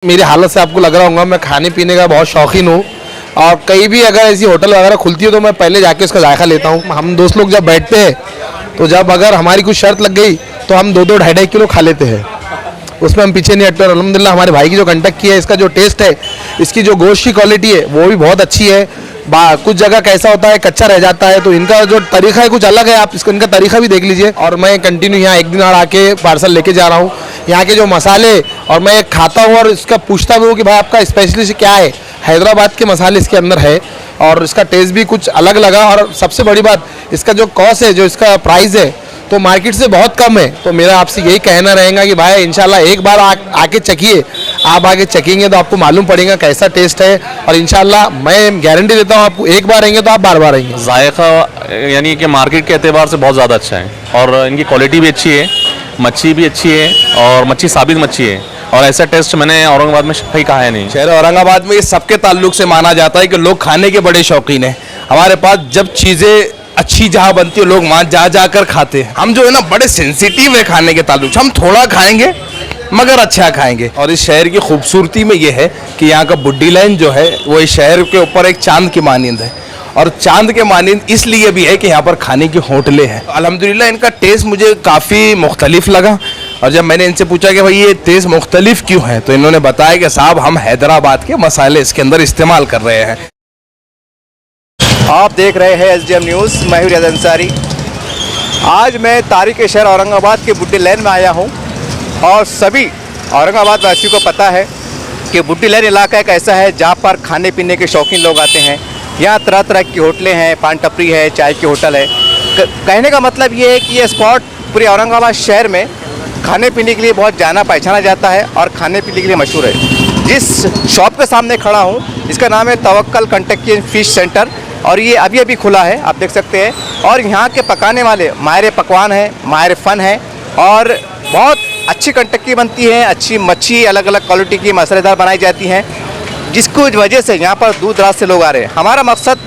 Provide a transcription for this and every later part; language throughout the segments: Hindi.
मेरी हालत से आपको लग रहा होगा मैं खाने पीने का बहुत शौकीन हूँ और कहीं भी अगर ऐसी होटल वगैरह खुलती है तो मैं पहले जाके उसका जायका लेता हूँ। हम दोस्त लोग जब बैठते हैं तो जब अगर हमारी कुछ शर्त लग गई तो हम 2-2 ढाई किलो खा लेते हैं, उसमें हम पीछे नहीं हटते। और अल्हम्दुलिल्लाह हमारे भाई की जो कंटक की है, इसका जो टेस्ट है, इसकी जो गोश्त की क्वालिटी है वो भी बहुत अच्छी है। कुछ जगह कैसा होता है कच्चा रह जाता है, तो इनका जो तरीका है कुछ अलग है, आप इसको इनका तरीका भी देख लीजिए। और मैं कंटिन्यू यहाँ एक दिन और आके पार्सल लेके जा रहा हूँ। यहाँ के जो मसाले और मैं खाता हूँ और इसका पूछता भी हूँ कि भाई आपका स्पेशलिस्ट क्या है। हैदराबाद के मसाले इसके अंदर है और इसका टेस्ट भी कुछ अलग लगा। और सबसे बड़ी बात, इसका जो कॉस्ट है, जो इसका प्राइस है, तो मार्केट से बहुत कम है। तो मेरा आपसे यही कहना रहेगा कि भाई इंशाल्लाह एक बार आके चखिए। आप आके चखेंगे तो आपको मालूम पड़ेगा कैसा टेस्ट है। और इंशाल्लाह मैं गारंटी देता हूँ, आपको एक बार आएंगे तो आप बार बार आएंगे। जायका यानी कि मार्केट के एतबार से बहुत ज़्यादा अच्छा है और इनकी क्वालिटी भी अच्छी है, मच्छी भी अच्छी है और मच्छी साबित मच्छी है। और ऐसा टेस्ट मैंने औरंगाबाद में कहीं कहा है नहीं। शहर औरंगाबाद में ये सबके ताल्लुक से माना जाता है कि लोग खाने के बड़े शौकीन हैं। हमारे पास जब चीज़ें अच्छी जहाँ बनती है लोग वहाँ जा कर खाते हैं। हम जो है ना बड़े सेंसिटिव है खाने के ताल्लुक से, हम थोड़ा खाएंगे मगर अच्छा खाएंगे। और इस शहर की खूबसूरती में ये है कि यहाँ का बुड्डी लाइन जो है वो इस शहर के ऊपर एक चांद की मानिंद है। और चांद के मानिंद इसलिए भी है कि यहाँ पर खाने की होटलें हैं। अल्हम्दुलिल्लाह इनका टेस्ट मुझे काफ़ी मुख्तलिफ लगा। और जब मैंने इनसे पूछा कि भाई ये टेस्ट मुख्तलिफ क्यों है, तो इन्होंने बताया कि साहब हम हैदराबाद के मसाले इसके अंदर इस्तेमाल कर रहे हैं। आप देख रहे हैं SDM न्यूज़, मैं हूं रियाज अंसारी। आज मैं तारीख़ शहर औरंगाबाद के बुड्डी लेन में आया हूं और सभी औरंगाबाद वासियों को पता है कि बुड्डी लेन इलाका एक ऐसा है जहां पर खाने पीने के शौकीन लोग आते हैं। यहाँ तरह तरह की होटलें हैं, पान टपरी है, चाय की होटल है। कहने का मतलब ये है कि ये स्पॉट पूरे औरंगाबाद शहर में खाने पीने के लिए बहुत जाना पहचाना जाता है और खाने पीने के लिए मशहूर है। जिस शॉप के सामने खड़ा हूँ इसका नाम है तवक्कल कंटकी एंड फिश सेंटर और ये अभी अभी खुला है, आप देख सकते हैं। और यहाँ के पकाने वाले माहिर पकवान हैं, माहिर फ़न हैं और बहुत अच्छी कंटकी बनती है। अच्छी मच्छी अलग अलग क्वालिटी की मसालेदार बनाई जाती हैं, जिसकी वजह से यहाँ पर दूर दराज से लोग आ रहे हैं। हमारा मकसद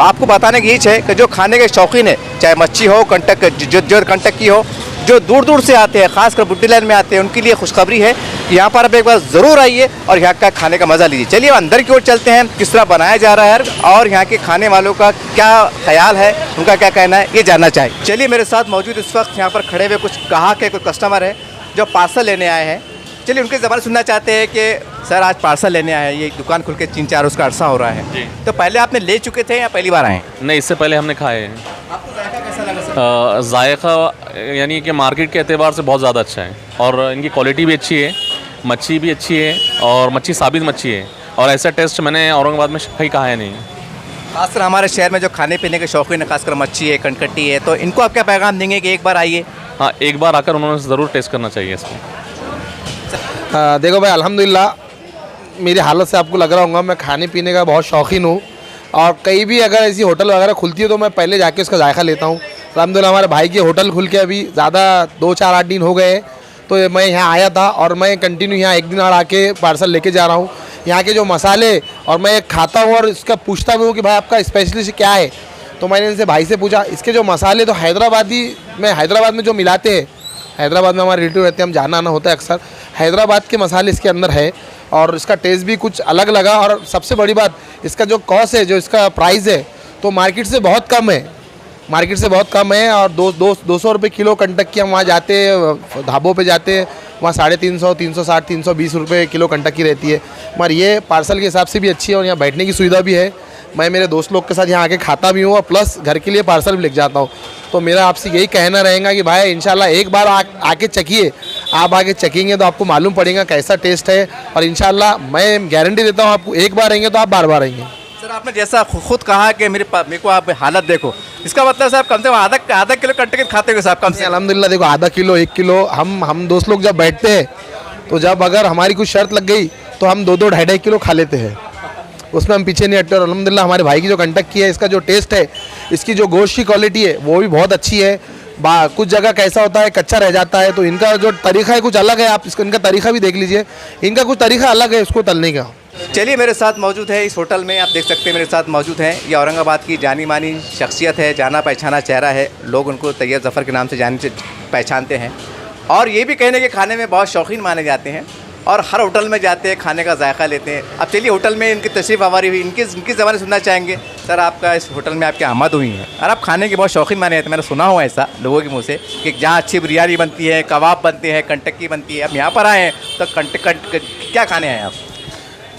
आपको बताने की यही है कि जो खाने के शौकीन है, चाहे मच्छी हो, जो कंटकी हो, जो दूर दूर से आते हैं, ख़ासकर बुड्डी लाइन में आते हैं, उनके लिए खुशखबरी है कि यहाँ पर आप एक बार ज़रूर आइए और यहाँ का खाने का मज़ा लीजिए। चलिए अंदर की ओर चलते हैं, किस तरह बनाया जा रहा है और यहाँ के खाने वालों का क्या ख्याल है, उनका क्या कहना है, ये जानना चाहिए। चलिए मेरे साथ मौजूद इस वक्त यहाँ पर खड़े हुए कुछ ग्राहक है, कुछ कस्टमर है जो पार्सल लेने आए हैं। चलिए उनके ज़बान सुनना चाहते हैं कि सर आज पार्सल लेने आए हैं, ये दुकान खुल के 3-4 उसका अरसा हो रहा है, तो पहले आपने ले चुके थे या पहली बार आए? नहीं, इससे पहले हमने खाए हैं। आपको जायका कैसा लगा सर? जायका यानी कि मार्केट के एतबार से बहुत ज़्यादा अच्छा है और इनकी क्वालिटी भी अच्छी है, मच्छी भी अच्छी है और मच्छी साबित मच्छी है। और ऐसा टेस्ट मैंने औरंगाबाद में कहीं कहा है नहीं। खासकर हमारे शहर में जो खाने पीने के शौकीन है, खासकर मच्छी है, कनकट्टी है, तो इनको आप क्या पैगाम देंगे कि एक बार आइए? हाँ, एक बार आकर उन्होंने ज़रूर टेस्ट करना चाहिए इसको। देखो भाई अल्हम्दुलिल्लाह मेरी हालत से आपको लग रहा होगा मैं खाने पीने का बहुत शौकीन हूँ और कहीं भी अगर ऐसी होटल वगैरह खुलती है तो मैं पहले जाके उसका जायका लेता हूँ। अल्हम्दुलिल्लाह हमारे भाई की होटल खुल के अभी ज़्यादा 2-4-8 दिन हो गए, तो मैं यहाँ आया था और मैं कंटिन्यू यहाँ एक दिन और आके पार्सल लेके जा रहा हूँ। यहाँ के जो मसाले और मैं खाता हूँ और इसका पूछता भी हूँ कि भाई आपका स्पेशलिस्ट क्या है। तो मैंने इनसे भाई से पूछा, इसके जो मसाले तो हैदराबाद में जो मिलाते हैं, हैदराबाद में हमारे रिलेटिव रहते हैं, हम जाना आना होता है अक्सर, हैदराबाद के मसाले इसके अंदर है और इसका टेस्ट भी कुछ अलग लगा। और सबसे बड़ी बात, इसका जो कॉस्ट है, जो इसका प्राइस है, तो मार्केट से बहुत कम है, मार्केट से बहुत कम है। और 200 रुपये किलो कंटकी हम वहाँ जाते हैं, ढाबों पे जाते हैं, वहाँ 350, 360, 320 रुपये किलो कंटकी रहती है। मगर ये पार्सल के हिसाब से भी अच्छी है और यहाँ बैठने की सुविधा भी है। मैं मेरे दोस्त लोग के साथ यहाँ आके खाता भी हूँ और प्लस घर के लिए पार्सल भी लेके जाता हूँ। तो मेरा आपसे यही कहना रहेगा कि भाई इंशाल्लाह एक बार आके चखिए। आप आके चखेंगे तो आपको मालूम पड़ेगा कैसा टेस्ट है। और इंशाल्लाह मैं गारंटी देता हूँ, आपको एक बार आएंगे तो आप बार बार आएंगे। सर आपने जैसा खुद कहा कि मेरे को आप हालत देखो, इसका मतलब साहब कम से कम आधा किलो कंटकी खाते हो साहब कम से? अल्हम्दुलिल्लाह देखो, आधा किलो 1 किलो हम दोस्त लोग जब बैठते हैं तो जब अगर हमारी कुछ शर्त लग गई तो हम 2-2 ढाई किलो खा लेते हैं, उसमें हम पीछे नहीं हटते। और अल्हम्दुलिल्लाह हमारे भाई की जो कंटक की है, इसका जो टेस्ट है, इसकी जो गोश्त की क्वालिटी है वो भी बहुत अच्छी है। कुछ जगह कैसा होता है कच्चा रह जाता है, तो इनका जो तरीका है कुछ अलग है, आप इसको इनका तरीका भी देख लीजिए। इनका कुछ तरीका अलग है इसको तलने का। चलिए मेरे साथ मौजूद है इस होटल में, आप देख सकते हैं मेरे साथ मौजूद हैं, ये औरंगाबाद की जानी मानी शख्सियत है, जाना पहचाना चेहरा है, लोग उनको तैयब ज़फ़र के नाम से पहचानते हैं और ये भी कहने के खाने में बहुत शौकीन माने जाते हैं। और हर होटल में जाते हैं, खाने का जायका लेते हैं। अब चलिए होटल में इनकी तशरीफ़ आवारी हुई, इनकी ज़बान सुनना चाहेंगे। सर, आपका इस होटल में आपकी आमद हुई है और आप खाने के बहुत शौकीन माने जाते हैं। मैंने सुना हुआ ऐसा लोगों के मुँह से कि जहाँ अच्छी बिरयानी बनती है, कबाब बनते हैं, कंटकी बनती है। अब यहाँ पर आए हैं तो क्या खाने आए आप?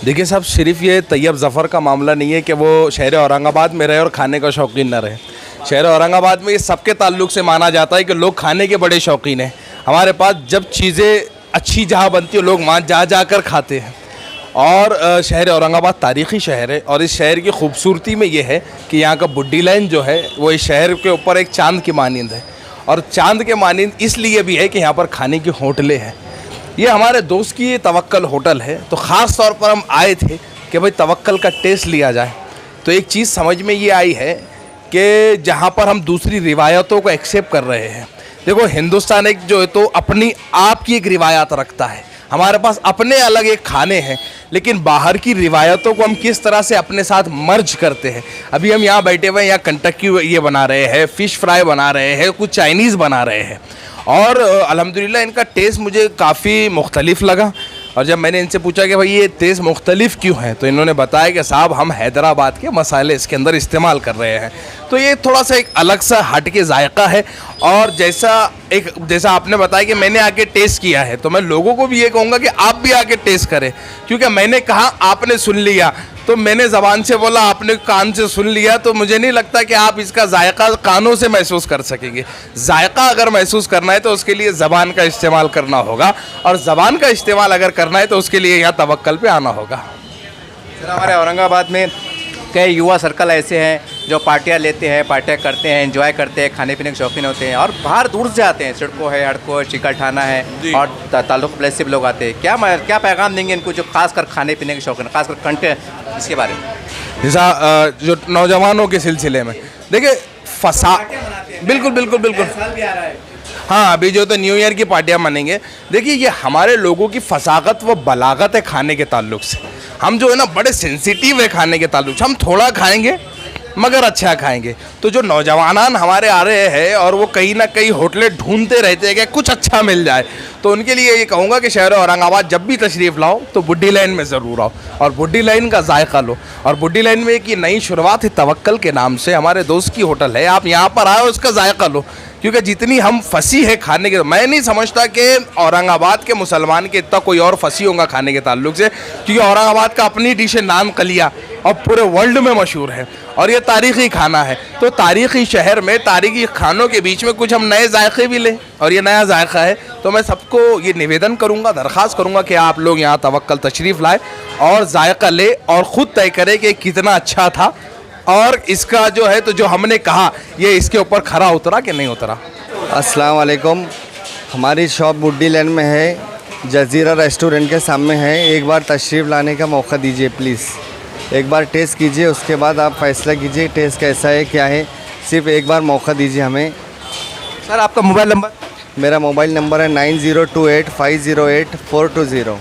देखिए साहब, सिर्फ ये तैयब ज़फ़र का मामला नहीं है कि वो शहर औरंगाबाद में रहे और खाने का शौकीन न रहे। शहर औरंगाबाद में ये सबके ताल्लुक से माना जाता है कि लोग खाने के बड़े शौकीन हैं। हमारे पास जब चीज़ें अच्छी जहाँ बनती है लोग वहाँ जा कर खाते हैं। और शहर औरंगाबाद तारीख़ी शहर है और इस शहर की खूबसूरती में ये है कि यहाँ का बुड्डी लाइन जो है वो इस शहर के ऊपर एक चाँद की मानिंद है। और चाँद के मानिंद इसलिए भी है कि यहाँ पर खाने की होटलें हैं। ये हमारे दोस्त की ये तवक्कल होटल है, तो ख़ास तौर पर हम आए थे कि भाई तवक्कल का टेस्ट लिया जाए। तो एक चीज़ समझ में ये आई है कि जहाँ पर हम दूसरी रिवायतों को एक्सेप्ट कर रहे हैं। देखो, हिंदुस्तान एक जो है तो अपनी आप की एक रिवायत रखता है, हमारे पास अपने अलग एक खाने हैं, लेकिन बाहर की रिवायतों को हम किस तरह से अपने साथ मर्ज करते हैं। अभी हम यहाँ बैठे हुए हैं, यहाँ कंटकी ये बना रहे हैं, फ़िश फ्राई बना रहे हैं, कुछ चाइनीज़ बना रहे हैं और अल्हम्दुलिल्लाह इनका टेस्ट मुझे काफ़ी मुख्तलिफ लगा। और जब मैंने इनसे पूछा कि भाई ये टेस्ट मुख्तलिफ क्यों है, तो इन्होंने बताया कि साहब हम हैदराबाद के मसाले इसके अंदर इस्तेमाल कर रहे हैं। तो ये थोड़ा सा एक अलग सा हट के जायका है। और जैसा आपने बताया कि मैंने आके टेस्ट किया है, तो मैं लोगों को भी ये कहूँगा कि आप भी आके टेस्ट करें, क्योंकि मैंने कहा आपने सुन लिया, तो मैंने ज़बान से बोला, आपने कान से सुन लिया, तो मुझे नहीं लगता कि आप इसका जायका कानों से महसूस कर सकेंगे। जायका अगर महसूस करना है तो उसके लिए ज़बान का इस्तेमाल करना होगा, और ज़बान का इस्तेमाल अगर करना है तो उसके लिए यहाँ तवक्कल पे आना होगा। सर, हमारे औरंगाबाद में कई युवा सर्कल ऐसे हैं जो पार्टियां लेते हैं, पार्टियां करते हैं, एंजॉय करते हैं, खाने पीने के शौकीन होते हैं और बाहर दूर से आते हैं। सिडको है, हड़को है, चिकलठाना है और ताल्लुक प्लेस से भी लोग आते हैं। क्या पैगाम देंगे इनको जो खासकर खाने पीने के शौकीन, खासकर कंटे इसके बारे में? जैसा जो नौजवानों के सिलसिले में देखिए बिल्कुल हाँ, अभी जो तो न्यू ईयर की पार्टियां मनेंगे। देखिए, ये हमारे लोगों की फसाकत व बलागत है खाने के ताल्लुक से। हम जो है ना बड़े सेंसिटिव है खाने के ताल्लुक से। हम थोड़ा खाएंगे मगर अच्छा खाएंगे। तो जो नौजवान हमारे आ रहे हैं और वो कहीं ना कहीं होटलें ढूंढते रहते हैं कि कुछ अच्छा मिल जाए, तो उनके लिए ये कहूँगा कि शहर औरंगाबाद जब भी तशरीफ़ लाओ तो बुड्डी लाइन में ज़रूर आओ और बुड्डी लाइन का जायका लो। और बुड्डी लाइन में एक ये नई शुरुआत है तवक्कल के नाम से, हमारे दोस्त की होटल है। आप यहाँ पर आओ, उसका जायका लो, क्योंकि जितनी हम फंसी है खाने के, मैं नहीं समझता कि औरंगाबाद के मुसलमान के इतना कोई और फंसी होगा खाने के ताल्लुक से, क्योंकि औरंगाबाद का अपनी डिश है नान कलिया और पूरे वर्ल्ड में मशहूर है और ये तारीख़ी खाना है। तो तारीख़ी शहर में तारीख़ी खानों के बीच में कुछ हम नए जायके भी लें और ये नया जायका है। तो मैं सबको ये निवेदन करूँगा, दरख्वास्त करूँगा कि आप लोग यहाँ तवक्कल तशरीफ़ लाए और जायका ले और ख़ुद तय करें कि कितना अच्छा था और इसका जो है तो जो हमने कहा ये इसके ऊपर खरा उतरा कि नहीं उतरा। अस्सलाम वालेकुम। हमारी शॉप बुड्डी लैन में है, जज़ीरा रेस्टोरेंट के सामने है। एक बार तशरीफ़ लाने का मौका दीजिए प्लीज़। एक बार टेस्ट कीजिए, उसके बाद आप फ़ैसला कीजिए टेस्ट कैसा है क्या है। सिर्फ़ एक बार मौका दीजिए हमें। सर, आपका मोबाइल नंबर? मेरा मोबाइल नंबर है 9028508420।